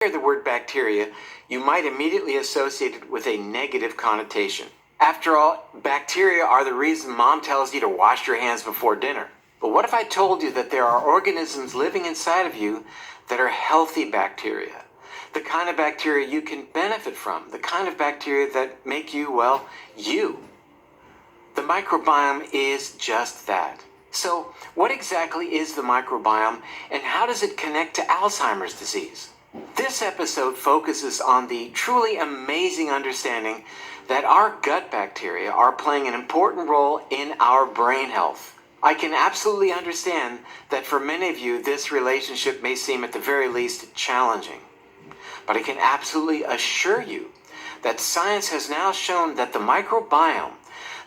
hear the word bacteria, you might immediately associate it with a negative connotation. After all, bacteria are the reason Mom tells you to wash your hands before dinner. But what if I told you that there are organisms living inside of you that are healthy bacteria? The kind of bacteria you can benefit from, the kind of bacteria that make you, well, you. The microbiome is just that. So, what exactly is the microbiome, and how does it connect to Alzheimer's disease? This episode focuses on the truly amazing understanding that our gut bacteria are playing an important role in our brain health. I can absolutely understand that for many of you this relationship may seem at the very least challenging. But I can absolutely assure you that science has now shown that the microbiome,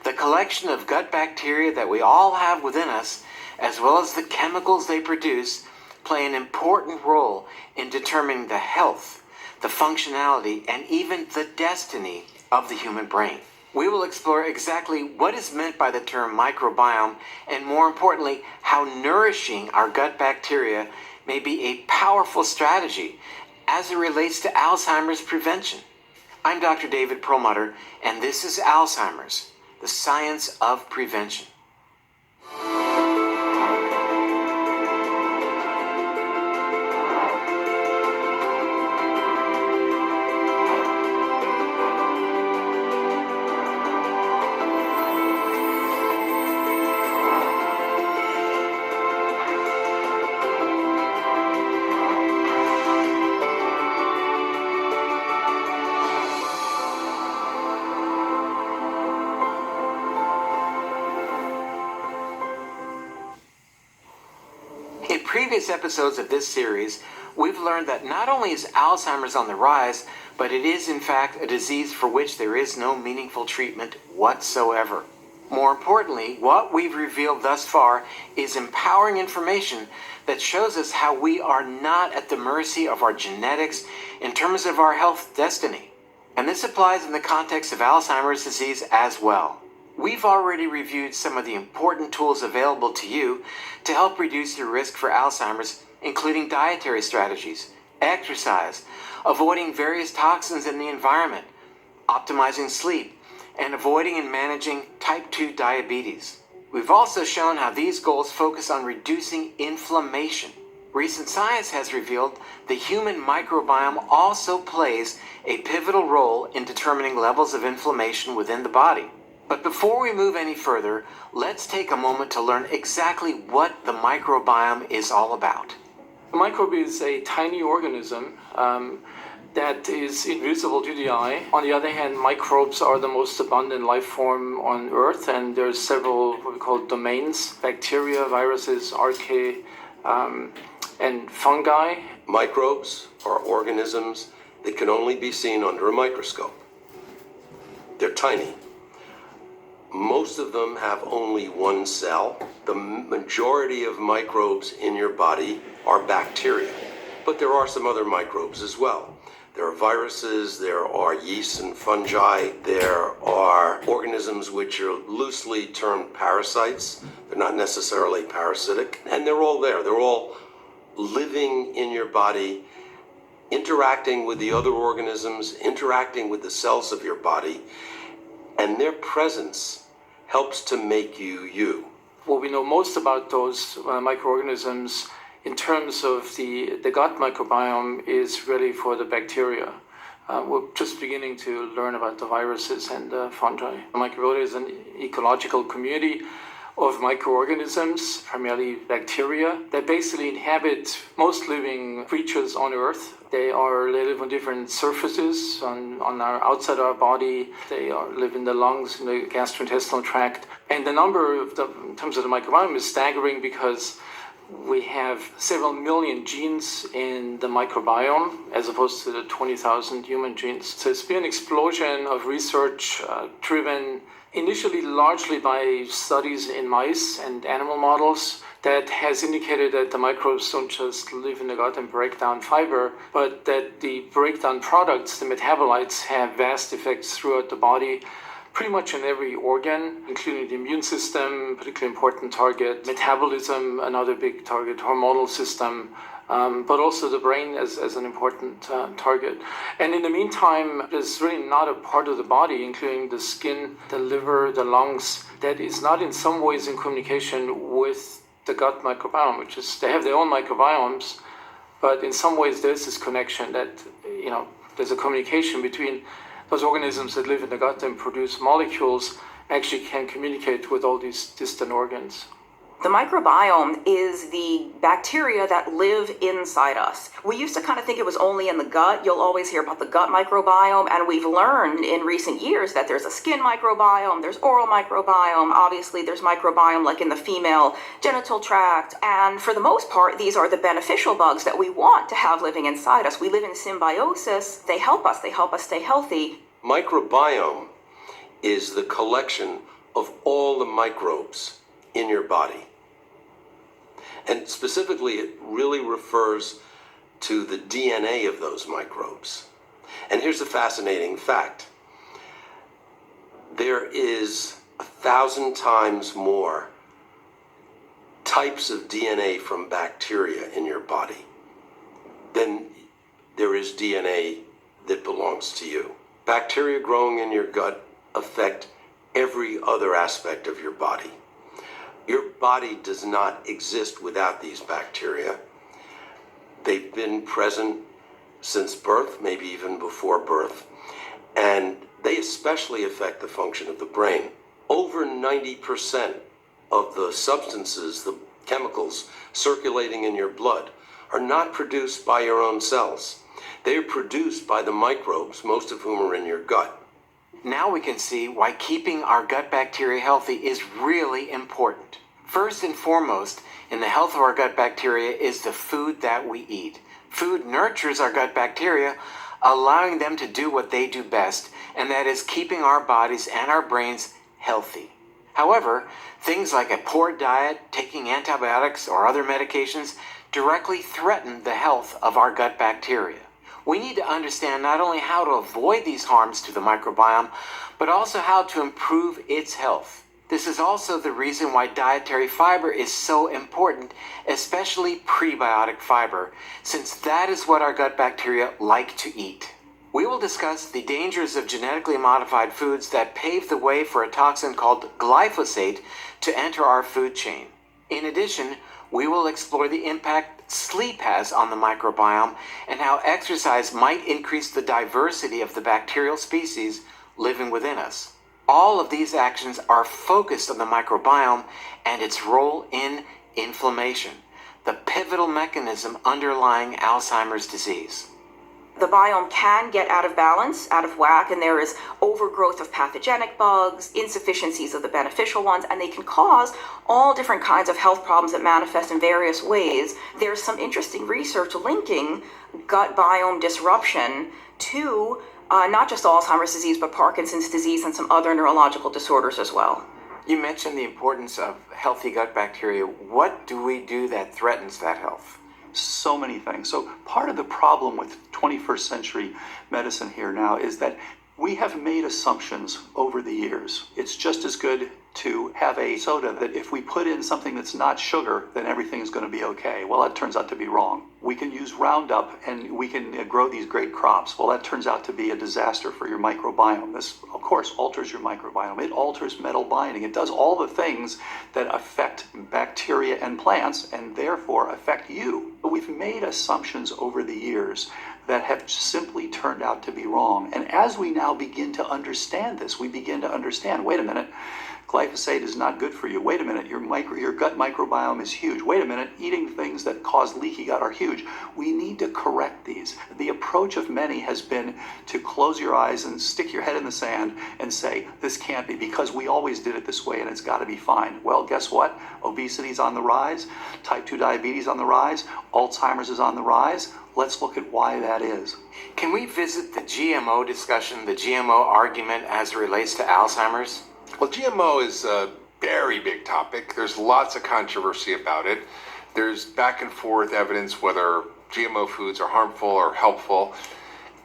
the collection of gut bacteria that we all have within us, as well as the chemicals they produce, play an important role in determining the health, the functionality, and even the destiny of the human brain. We will explore exactly what is meant by the term microbiome, and more importantly, how nourishing our gut bacteria may be a powerful strategy as it relates to Alzheimer's prevention. I'm Dr. David Perlmutter, and this is Alzheimer's, the Science of Prevention. In previous episodes of this series, we've learned that not only is Alzheimer's on the rise, but it is in fact a disease for which there is no meaningful treatment whatsoever. More importantly, what we've revealed thus far is empowering information that shows us how we are not at the mercy of our genetics in terms of our health destiny. And this applies in the context of Alzheimer's disease as well. We've already reviewed some of the important tools available to you to help reduce your risk for Alzheimer's, including dietary strategies, exercise, avoiding various toxins in the environment, optimizing sleep, and avoiding and managing type 2 diabetes. We've also shown how these goals focus on reducing inflammation. Recent science has revealed the human microbiome also plays a pivotal role in determining levels of inflammation within the body. But before we move any further, let's take a moment to learn exactly what the microbiome is all about. A microbe is a tiny organism that is invisible to the eye. On the other hand, microbes are the most abundant life form on Earth, and there's several what we call domains: bacteria, viruses, archaea, and fungi. Microbes are organisms that can only be seen under a microscope. They're tiny. Most of them have only one cell. The majority of microbes in your body are bacteria, but there are some other microbes as well. There are viruses, there are yeasts and fungi, there are organisms which are loosely termed parasites. They're not necessarily parasitic, and they're all there. They're all living in your body, interacting with the other organisms, interacting with the cells of your body, and their presence helps to make you you. What we know most about those microorganisms in terms of the gut microbiome is really for the bacteria. We're just beginning to learn about the viruses and the fungi. Microbiota is an ecological community of microorganisms, primarily bacteria, that basically inhabit most living creatures on Earth. They live on different surfaces on our outside our body. They live in the lungs, in the gastrointestinal tract. And the number in terms of the microbiome is staggering because we have several million genes in the microbiome as opposed to the 20,000 human genes. So it's been an explosion of research driven initially largely by studies in mice and animal models that has indicated that the microbes don't just live in the gut and break down fiber, but that the breakdown products, the metabolites, have vast effects throughout the body, pretty much in every organ, including the immune system, particularly important target, metabolism, another big target, hormonal system, but also the brain as an important target. And in the meantime, there's really not a part of the body, including the skin, the liver, the lungs, that is not in some ways in communication with the gut microbiome, which is, they have their own microbiomes, but in some ways there's this connection that, there's a communication between those organisms that live in the gut and produce molecules actually can communicate with all these distant organs. The microbiome is the bacteria that live inside us. We used to kind of think it was only in the gut. You'll always hear about the gut microbiome, and we've learned in recent years that there's a skin microbiome, there's oral microbiome, obviously there's microbiome like in the female genital tract, and for the most part, these are the beneficial bugs that we want to have living inside us. We live in symbiosis. They help us stay healthy. Microbiome is the collection of all the microbes in your body. And specifically, it really refers to the DNA of those microbes. And here's a fascinating fact. There is 1,000 times more types of DNA from bacteria in your body than there is DNA that belongs to you. Bacteria growing in your gut affect every other aspect of your body. Your body does not exist without these bacteria. They've been present since birth, maybe even before birth, and they especially affect the function of the brain. Over 90% of the substances, the chemicals circulating in your blood, are not produced by your own cells. They are produced by the microbes, most of whom are in your gut. Now we can see why keeping our gut bacteria healthy is really important. First and foremost, in the health of our gut bacteria is the food that we eat. Food nurtures our gut bacteria, allowing them to do what they do best, and that is keeping our bodies and our brains healthy. However, things like a poor diet, taking antibiotics, or other medications directly threaten the health of our gut bacteria. We need to understand not only how to avoid these harms to the microbiome, but also how to improve its health. This is also the reason why dietary fiber is so important, especially prebiotic fiber, since that is what our gut bacteria like to eat. We will discuss the dangers of genetically modified foods that pave the way for a toxin called glyphosate to enter our food chain. In addition, we will explore the impact sleep has on the microbiome and how exercise might increase the diversity of the bacterial species living within us. All of these actions are focused on the microbiome and its role in inflammation, the pivotal mechanism underlying Alzheimer's disease. The biome can get out of balance, out of whack, and there is overgrowth of pathogenic bugs, insufficiencies of the beneficial ones, and they can cause all different kinds of health problems that manifest in various ways. There's some interesting research linking gut biome disruption to not just Alzheimer's disease, but Parkinson's disease and some other neurological disorders as well. You mentioned the importance of healthy gut bacteria. What do we do that threatens that health? So many things. So part of the problem with 21st century medicine here now is that we have made assumptions over the years. It's just as good to have a soda that if we put in something that's not sugar, then everything is going to be okay. Well, that turns out to be wrong. We can use Roundup and we can grow these great crops. Well, that turns out to be a disaster for your microbiome. This, of course, alters your microbiome. It alters metal binding. It does all the things that affect bacteria and plants and therefore affect you. But we've made assumptions over the years that have simply turned out to be wrong. And as we now begin to understand this, we begin to understand, wait a minute, glyphosate is not good for you. Wait a minute, your gut microbiome is huge. Wait a minute, eating things that cause leaky gut are huge. We need to correct these. The approach of many has been to close your eyes and stick your head in the sand and say, this can't be because we always did it this way and it's got to be fine. Well, guess what? Obesity is on the rise, type 2 diabetes on the rise, Alzheimer's is on the rise. Let's look at why that is. Can we visit the GMO discussion, the GMO argument as it relates to Alzheimer's? Well, GMO is a very big topic. There's lots of controversy about it. There's back and forth evidence whether GMO foods are harmful or helpful.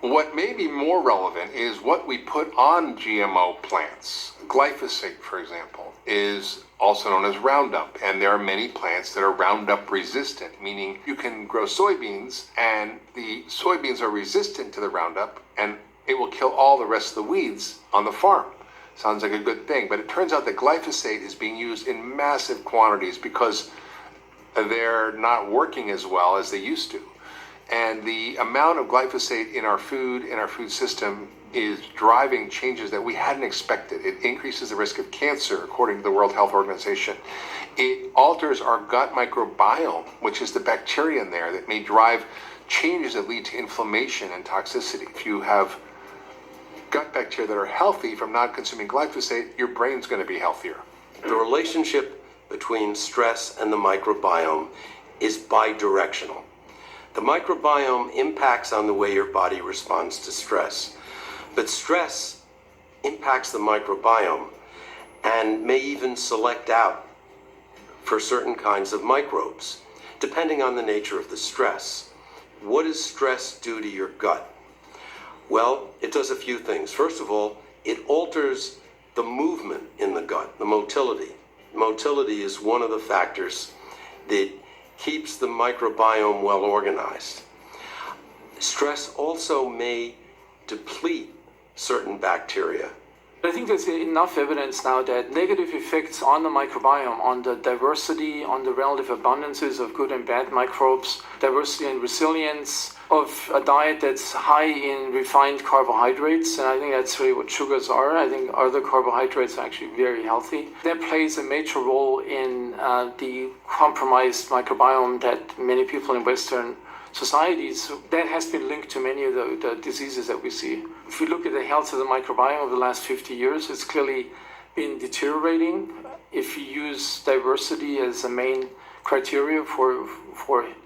What may be more relevant is what we put on GMO plants. Glyphosate, for example, is also known as Roundup. And there are many plants that are Roundup resistant, meaning you can grow soybeans and the soybeans are resistant to the Roundup and it will kill all the rest of the weeds on the farm. Sounds like a good thing, but it turns out that glyphosate is being used in massive quantities because they're not working as well as they used to. And the amount of glyphosate in our food system is driving changes that we hadn't expected. It increases the risk of cancer, according to the World Health Organization. It alters our gut microbiome, which is the bacteria in there that may drive changes that lead to inflammation and toxicity. If you have gut bacteria that are healthy from not consuming glyphosate, your brain's going to be healthier. The relationship between stress and the microbiome is bidirectional. The microbiome impacts on the way your body responds to stress, but stress impacts the microbiome and may even select out for certain kinds of microbes, depending on the nature of the stress. What does stress do to your gut? Well, it does a few things. First of all, it alters the movement in the gut, the motility. Motility is one of the factors that keeps the microbiome well organized. Stress also may deplete certain bacteria. I think there's enough evidence now that negative effects on the microbiome, on the diversity, on the relative abundances of good and bad microbes, diversity and resilience of a diet that's high in refined carbohydrates, and I think that's really what sugars are. I think other carbohydrates are actually very healthy. That plays a major role in the compromised microbiome that many people in Western societies, that has been linked to many of the diseases that we see. If we look at the health of the microbiome over the last 50 years, it's clearly been deteriorating. If you use diversity as a main criteria for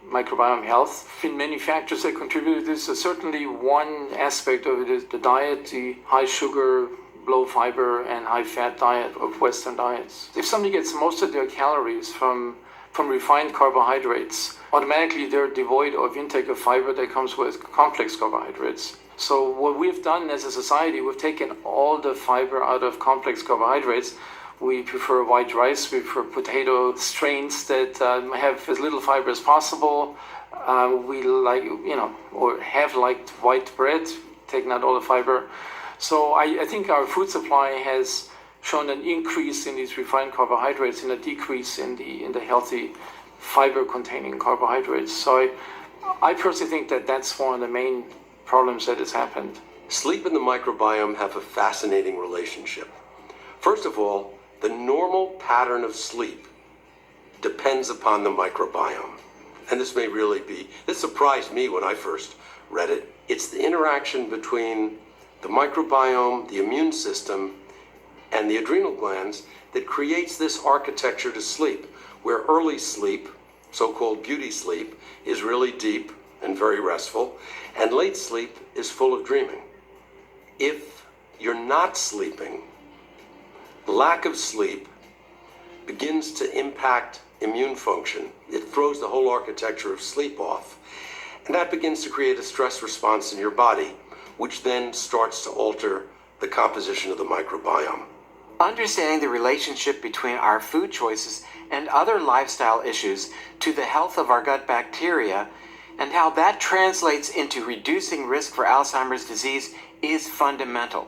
microbiome health, in many factors that contribute to this, certainly one aspect of it is the diet, the high sugar, low fiber, and high fat diet of Western diets. If somebody gets most of their calories from refined carbohydrates, automatically they're devoid of intake of fiber that comes with complex carbohydrates. So what we've done as a society, we've taken all the fiber out of complex carbohydrates. We prefer white rice, we prefer potato strains that have as little fiber as possible. We like, or have liked white bread, taking out all the fiber. So I think our food supply has shown an increase in these refined carbohydrates and a decrease in the healthy fiber-containing carbohydrates. So I personally think that that's one of the main problems that has happened. Sleep and the microbiome have a fascinating relationship. First of all, the normal pattern of sleep depends upon the microbiome. And this surprised me when I first read it. It's the interaction between the microbiome, the immune system, and the adrenal glands that creates this architecture to sleep, where early sleep, so-called beauty sleep, is really deep and very restful, and late sleep is full of dreaming. If you're not sleeping, lack of sleep begins to impact immune function. It throws the whole architecture of sleep off, and that begins to create a stress response in your body, which then starts to alter the composition of the microbiome. Understanding the relationship between our food choices and other lifestyle issues to the health of our gut bacteria and how that translates into reducing risk for Alzheimer's disease is fundamental.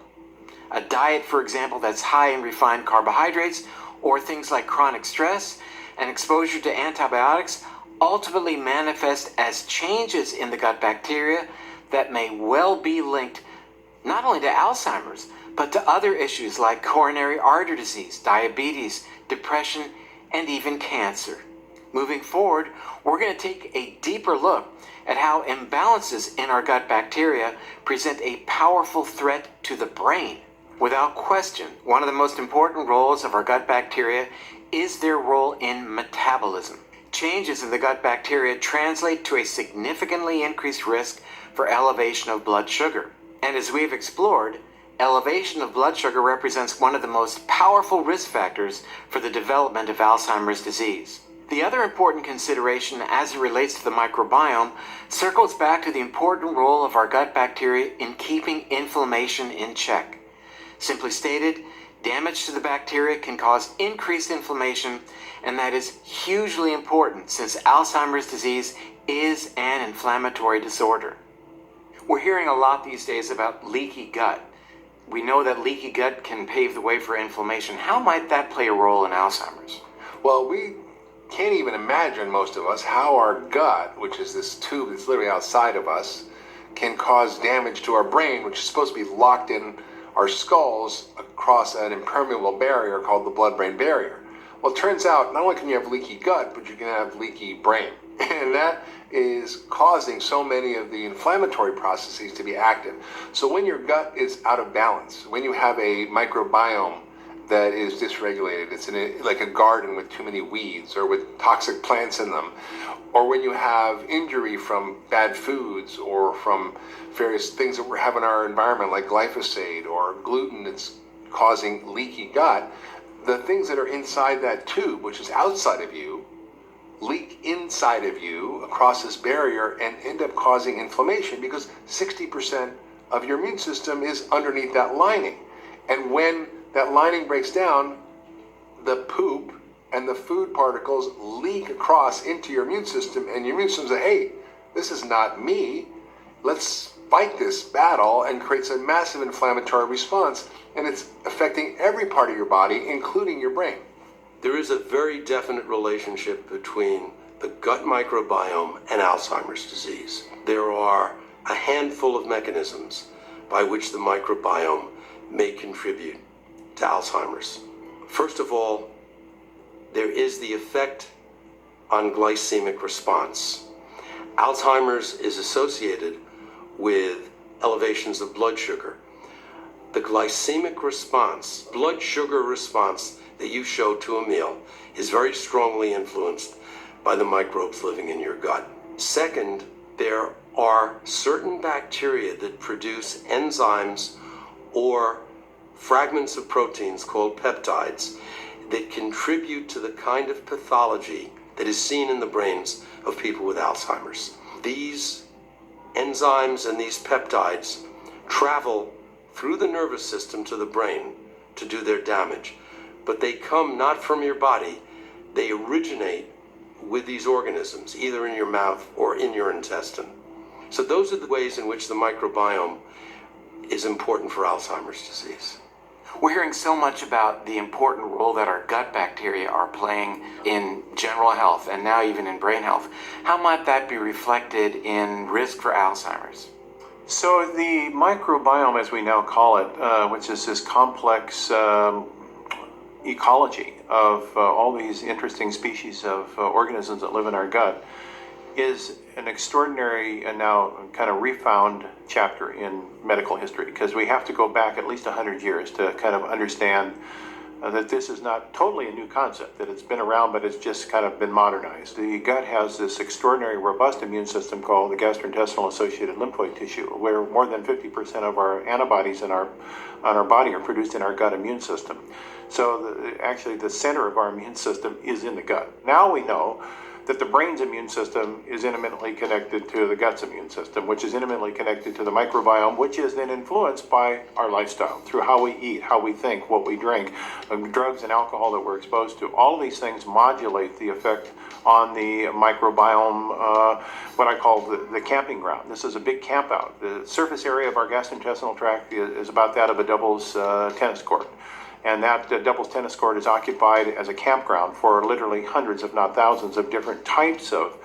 A diet, for example, that's high in refined carbohydrates or things like chronic stress and exposure to antibiotics ultimately manifest as changes in the gut bacteria that may well be linked not only to Alzheimer's, but to other issues like coronary artery disease, diabetes, depression, and even cancer. Moving forward, we're going to take a deeper look at how imbalances in our gut bacteria present a powerful threat to the brain. Without question, one of the most important roles of our gut bacteria is their role in metabolism. Changes in the gut bacteria translate to a significantly increased risk for elevation of blood sugar. And as we've explored, elevation of blood sugar represents one of the most powerful risk factors for the development of Alzheimer's disease. The other important consideration as it relates to the microbiome circles back to the important role of our gut bacteria in keeping inflammation in check. Simply stated, Damage to the bacteria can cause increased inflammation, and that is hugely important since Alzheimer's disease is an inflammatory disorder. We're hearing a lot these days about leaky gut. We know that leaky gut can pave the way for inflammation. How might that play a role in Alzheimer's? Well, we can't even imagine, most of us, how our gut, which is this tube that's literally outside of us, can cause damage to our brain, which is supposed to be locked in our skulls across an impermeable barrier called the blood-brain barrier. Well, it turns out not only can you have leaky gut, but you can have leaky brain. And that is causing so many of the inflammatory processes to be active. So when your gut is out of balance, when you have a microbiome that is dysregulated, it's like a garden with too many weeds or with toxic plants in them, or when you have injury from bad foods or from various things that we have in our environment like glyphosate or gluten that's causing leaky gut, the things that are inside that tube, which is outside of you, leak inside of you across this barrier and end up causing inflammation because 60% of your immune system is underneath that lining. And when that lining breaks down, the poop and the food particles leak across into your immune system, and your immune system says, hey, this is not me. Let's fight this battle, and creates a massive inflammatory response, and it's affecting every part of your body, including your brain. There is a very definite relationship between the gut microbiome and Alzheimer's disease. There are a handful of mechanisms by which the microbiome may contribute to Alzheimer's. First of all, there is the effect on glycemic response. Alzheimer's is associated with elevations of blood sugar. The glycemic response, blood sugar response that you show to a meal is very strongly influenced by the microbes living in your gut. Second, there are certain bacteria that produce enzymes or fragments of proteins called peptides that contribute to the kind of pathology that is seen in the brains of people with Alzheimer's. These enzymes and these peptides travel through the nervous system to the brain to do their damage, but they come not from your body, they originate with these organisms, either in your mouth or in your intestine. So those are the ways in which the microbiome is important for Alzheimer's disease. We're hearing so much about the important role that our gut bacteria are playing in general health and now even in brain health. How might that be reflected in risk for Alzheimer's? So the microbiome, as we now call it, which is this complex ecology of all these interesting species of organisms that live in our gut, is an extraordinary and now kind of refound chapter in medical history, because we have to go back at least 100 years to kind of understand that this is not totally a new concept, that it's been around, but it's just kind of been modernized. The gut has this extraordinary robust immune system called the gastrointestinal associated lymphoid tissue, where more than 50% of our antibodies on our body are produced in our gut immune system. So actually the center of our immune system is in the gut. Now we know that the brain's immune system is intimately connected to the gut's immune system, which is intimately connected to the microbiome, which is then influenced by our lifestyle, through how we eat, how we think, what we drink, drugs and alcohol that we're exposed to. All of these things modulate the effect on the microbiome, what I call the camping ground. This is a big camp out. The surface area of our gastrointestinal tract is about that of a doubles tennis court. And that doubles tennis court is occupied as a campground for literally hundreds, if not thousands, of different types of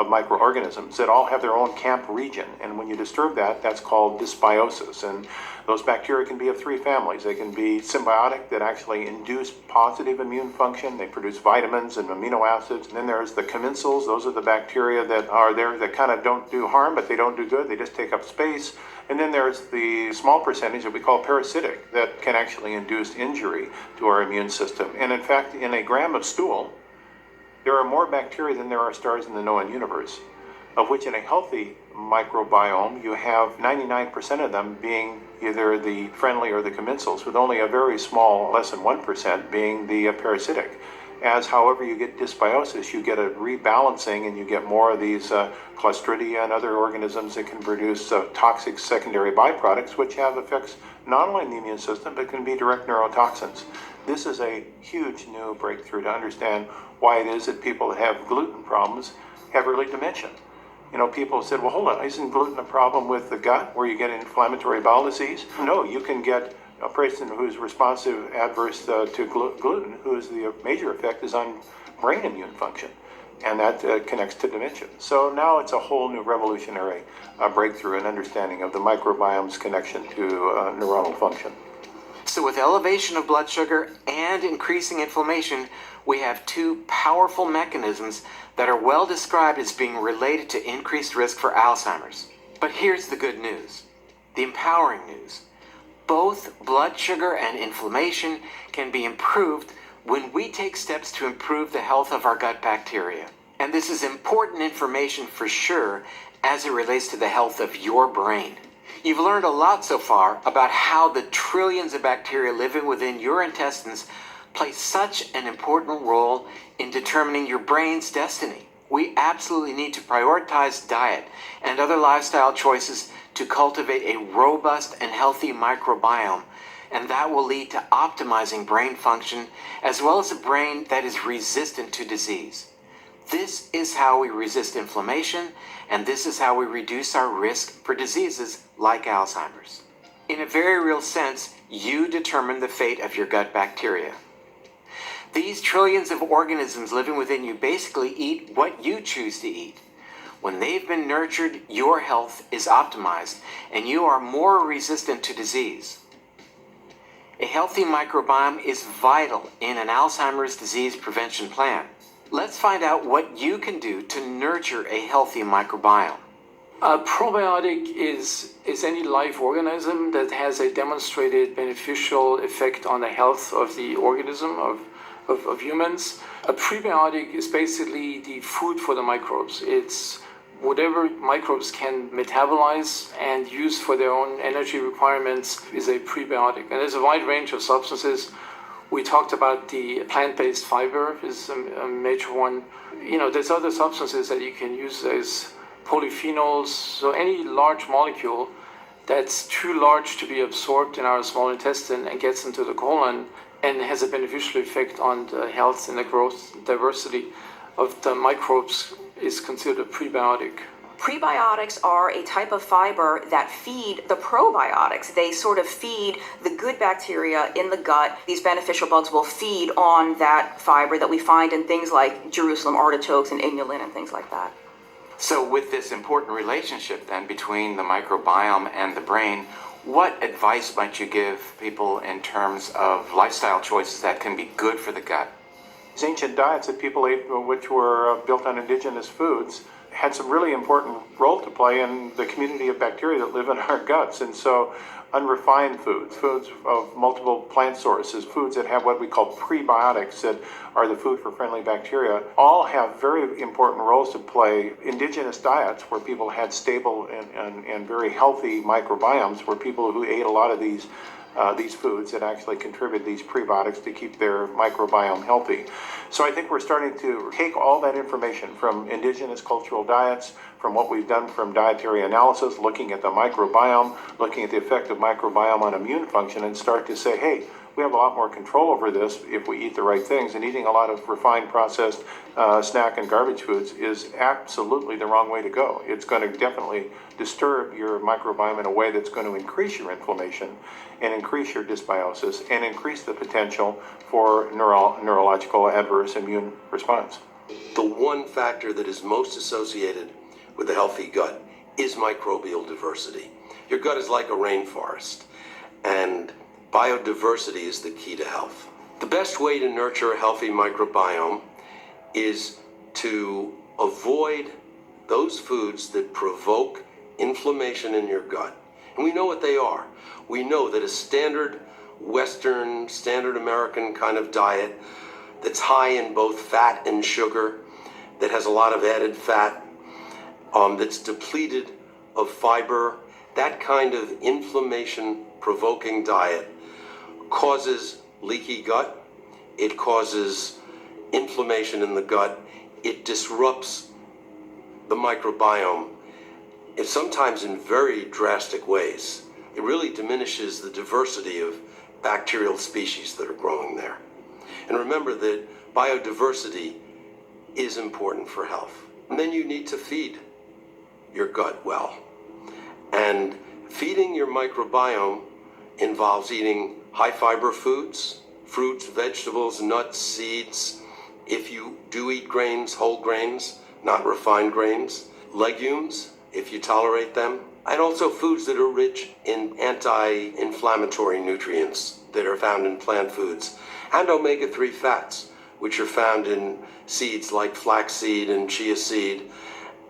microorganisms that all have their own camp region. And when you disturb that, that's called dysbiosis. And those bacteria can be of three families. They can be symbiotic, that actually induce positive immune function. They produce vitamins and amino acids. And then there's the commensals. Those are the bacteria that are there that kind of don't do harm, but they don't do good. They just take up space. And then there's the small percentage that we call parasitic that can actually induce injury to our immune system. And in fact, in a gram of stool, there are more bacteria than there are stars in the known universe, of which in a healthy microbiome, you have 99% of them being either the friendly or the commensals, with only a very small, less than 1%, being the parasitic. as however you get dysbiosis, you get a rebalancing and you get more of these Clostridia and other organisms that can produce toxic secondary byproducts, which have effects not only in the immune system, but can be direct neurotoxins. This is a huge new breakthrough to understand why it is that people that have gluten problems have early dementia. You know, people said, well, hold on, isn't gluten a problem with the gut where you get inflammatory bowel disease? No, you can get a person who's responsive adverse to gluten, whose the major effect is on brain immune function, and that connects to dementia. So now it's a whole new revolutionary breakthrough in understanding of the microbiome's connection to neuronal function. So with elevation of blood sugar and increasing inflammation, we have two powerful mechanisms that are well described as being related to increased risk for Alzheimer's. But here's the good news, the empowering news. Both blood sugar and inflammation can be improved when we take steps to improve the health of our gut bacteria. And this is important information for sure as it relates to the health of your brain. You've learned a lot so far about how the trillions of bacteria living within your intestines play such an important role in determining your brain's destiny. We absolutely need to prioritize diet and other lifestyle choices to cultivate a robust and healthy microbiome, and that will lead to optimizing brain function as well as a brain that is resistant to disease. This is how we resist inflammation, and this is how we reduce our risk for diseases like Alzheimer's. In a very real sense, you determine the fate of your gut bacteria. These trillions of organisms living within you basically eat what you choose to eat. When they've been nurtured, your health is optimized, and you are more resistant to disease. A healthy microbiome is vital in an Alzheimer's disease prevention plan. Let's find out what you can do to nurture a healthy microbiome. A probiotic is any live organism that has a demonstrated beneficial effect on the health of the organism of humans. A prebiotic is basically the food for the microbes. It's whatever microbes can metabolize and use for their own energy requirements is a prebiotic. And there's a wide range of substances. We talked about the plant-based fiber is a major one. You know, there's other substances that you can use as polyphenols. So any large molecule that's too large to be absorbed in our small intestine and gets into the colon and has a beneficial effect on the health and the growth diversity of the microbes is considered a prebiotic. Prebiotics are a type of fiber that feed the probiotics. They sort of feed the good bacteria in the gut. These beneficial bugs will feed on that fiber that we find in things like Jerusalem artichokes and inulin and things like that. So with this important relationship then between the microbiome and the brain, what advice might you give people in terms of lifestyle choices that can be good for the gut? These ancient diets that people ate, which were built on indigenous foods, had some really important role to play in the community of bacteria that live in our guts. And so unrefined foods, foods of multiple plant sources, foods that have what we call prebiotics that are the food for friendly bacteria, all have very important roles to play. Indigenous diets where people had stable and very healthy microbiomes were people who ate a lot of these foods that actually contribute these prebiotics to keep their microbiome healthy. So I think we're starting to take all that information from indigenous cultural diets, from what we've done from dietary analysis, looking at the microbiome, looking at the effect of microbiome on immune function, and start to say, hey, we have a lot more control over this if we eat the right things, and eating a lot of refined, processed snack and garbage foods is absolutely the wrong way to go. It's going to definitely disturb your microbiome in a way that's going to increase your inflammation and increase your dysbiosis and increase the potential for neurological adverse immune response. The one factor that is most associated with a healthy gut is microbial diversity. Your gut is like a rainforest, and biodiversity is the key to health. The best way to nurture a healthy microbiome is to avoid those foods that provoke inflammation in your gut. And we know what they are. We know that a standard Western, standard American kind of diet that's high in both fat and sugar, that has a lot of added fat, that's depleted of fiber, that kind of inflammation-provoking diet causes leaky gut. It causes inflammation in the gut, it disrupts the microbiome, and sometimes in very drastic ways. It really diminishes the diversity of bacterial species that are growing there. And remember that biodiversity is important for health. And then you need to feed your gut well. And feeding your microbiome involves eating high fiber foods, fruits, vegetables, nuts, seeds. If you do eat grains, whole grains, not refined grains, legumes, if you tolerate them, and also foods that are rich in anti-inflammatory nutrients that are found in plant foods, and omega-3 fats, which are found in seeds like flaxseed and chia seed,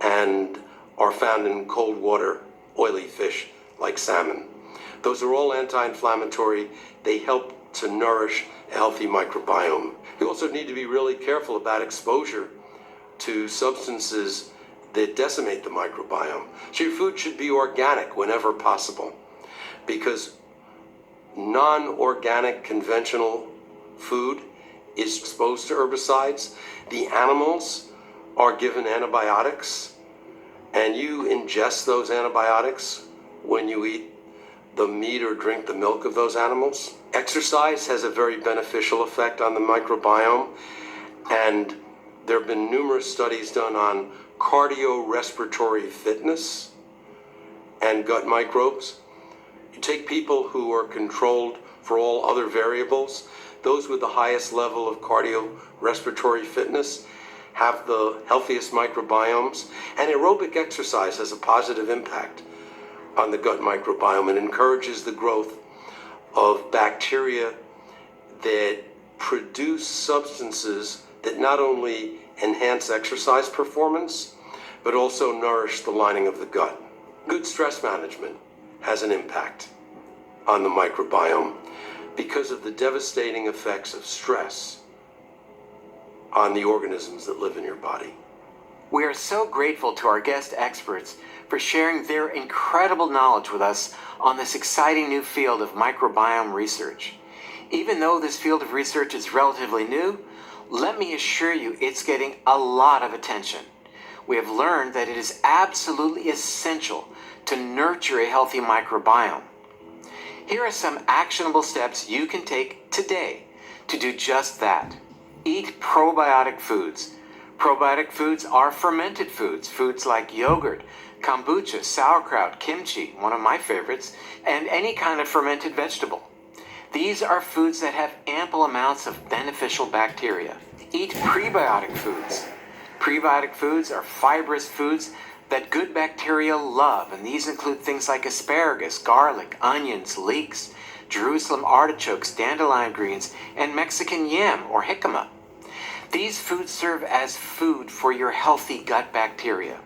and are found in cold water, oily fish like salmon. Those are all anti-inflammatory. They help to nourish a healthy microbiome. You also need to be really careful about exposure to substances that decimate the microbiome. So your food should be organic whenever possible, because non-organic conventional food is exposed to herbicides. The animals are given antibiotics, and you ingest those antibiotics when you eat the meat or drink the milk of those animals. Exercise has a very beneficial effect on the microbiome, and there have been numerous studies done on cardiorespiratory fitness and gut microbes. You take people who are controlled for all other variables, those with the highest level of cardiorespiratory fitness have the healthiest microbiomes, and aerobic exercise has a positive impact on the gut microbiome and encourages the growth of bacteria that produce substances that not only enhance exercise performance, but also nourish the lining of the gut. Good stress management has an impact on the microbiome because of the devastating effects of stress on the organisms that live in your body. We are so grateful to our guest experts for sharing their incredible knowledge with us on this exciting new field of microbiome research. Even though this field of research is relatively new, let me assure you it's getting a lot of attention. We have learned that it is absolutely essential to nurture a healthy microbiome. Here are some actionable steps you can take today to do just that. Eat probiotic foods. Probiotic foods are fermented foods, foods like yogurt, kombucha, sauerkraut, kimchi, one of my favorites, and any kind of fermented vegetable. These are foods that have ample amounts of beneficial bacteria. Eat prebiotic foods. Prebiotic foods are fibrous foods that good bacteria love, and these include things like asparagus, garlic, onions, leeks, Jerusalem artichokes, dandelion greens, and Mexican yam or jicama. These foods serve as food for your healthy gut bacteria.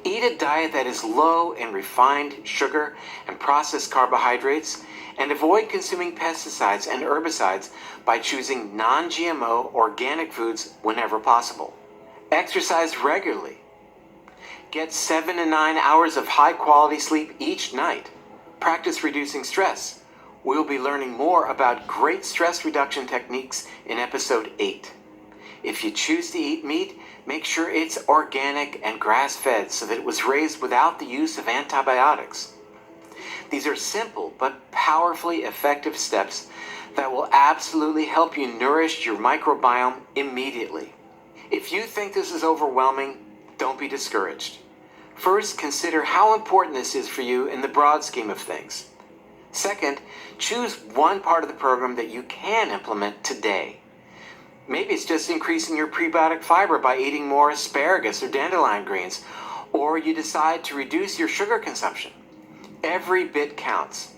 Eat a diet that is low in refined sugar and processed carbohydrates, and avoid consuming pesticides and herbicides by choosing non-GMO organic foods whenever possible. Exercise regularly. Get 7 to 9 hours of high-quality sleep each night. Practice reducing stress. We'll be learning more about great stress reduction techniques in episode 8. If you choose to eat meat, make sure it's organic and grass-fed so that it was raised without the use of antibiotics. These are simple but powerfully effective steps that will absolutely help you nourish your microbiome immediately. If you think this is overwhelming, don't be discouraged. First, consider how important this is for you in the broad scheme of things. Second, choose one part of the program that you can implement today. Maybe it's just increasing your prebiotic fiber by eating more asparagus or dandelion greens, or you decide to reduce your sugar consumption. Every bit counts.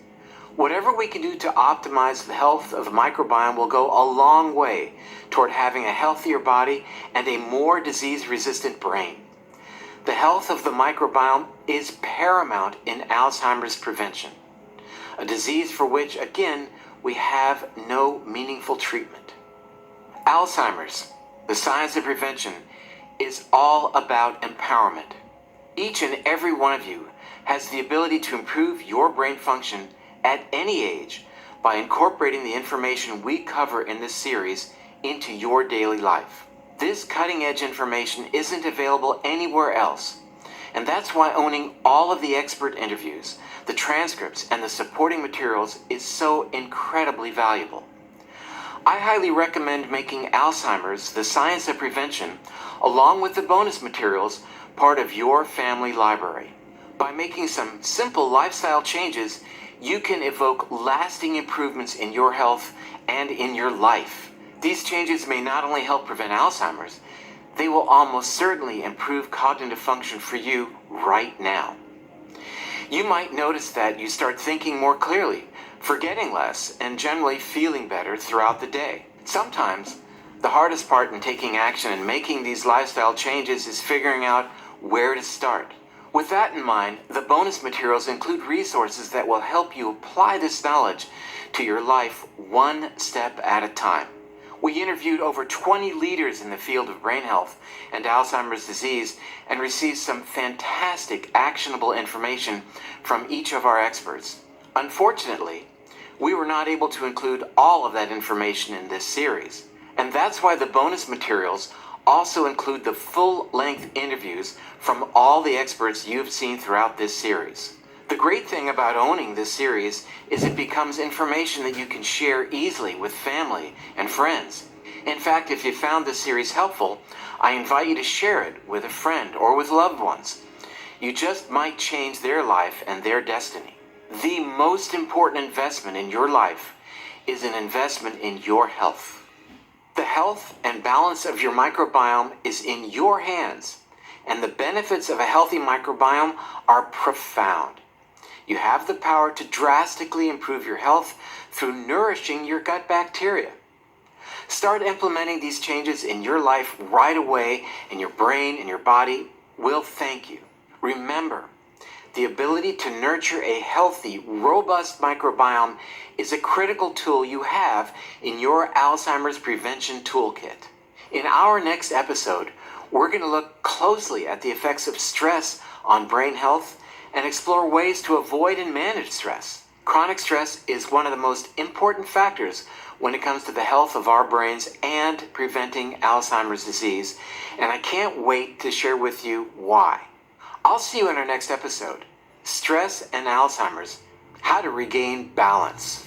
Whatever we can do to optimize the health of the microbiome will go a long way toward having a healthier body and a more disease-resistant brain. The health of the microbiome is paramount in Alzheimer's prevention, a disease for which, again, we have no meaningful treatment. Alzheimer's, the science of prevention, is all about empowerment. Each and every one of you has the ability to improve your brain function at any age by incorporating the information we cover in this series into your daily life. This cutting-edge information isn't available anywhere else. And that's why owning all of the expert interviews, the transcripts, and the supporting materials is so incredibly valuable. I highly recommend making Alzheimer's, the Science of Prevention, along with the bonus materials, part of your family library. By making some simple lifestyle changes, you can evoke lasting improvements in your health and in your life. These changes may not only help prevent Alzheimer's, they will almost certainly improve cognitive function for you right now. You might notice that you start thinking more clearly, forgetting less, and generally feeling better throughout the day. Sometimes, the hardest part in taking action and making these lifestyle changes is figuring out where to start. With that in mind, the bonus materials include resources that will help you apply this knowledge to your life one step at a time. We interviewed over 20 leaders in the field of brain health and Alzheimer's disease and received some fantastic actionable information from each of our experts. Unfortunately, we were not able to include all of that information in this series, and that's why the bonus materials also include the full-length interviews from all the experts you've seen throughout this series. The great thing about owning this series is it becomes information that you can share easily with family and friends. In fact, if you found this series helpful, I invite you to share it with a friend or with loved ones. You just might change their life and their destiny. The most important investment in your life is an investment in your health. The health and balance of your microbiome is in your hands, and the benefits of a healthy microbiome are profound. You have the power to drastically improve your health through nourishing your gut bacteria. Start implementing these changes in your life right away, and your brain and your body will thank you. Remember, the ability to nurture a healthy, robust microbiome is a critical tool you have in your Alzheimer's prevention toolkit. In our next episode, we're going to look closely at the effects of stress on brain health and explore ways to avoid and manage stress. Chronic stress is one of the most important factors when it comes to the health of our brains and preventing Alzheimer's disease, and I can't wait to share with you why. I'll see you in our next episode, Stress and Alzheimer's, How to Regain Balance.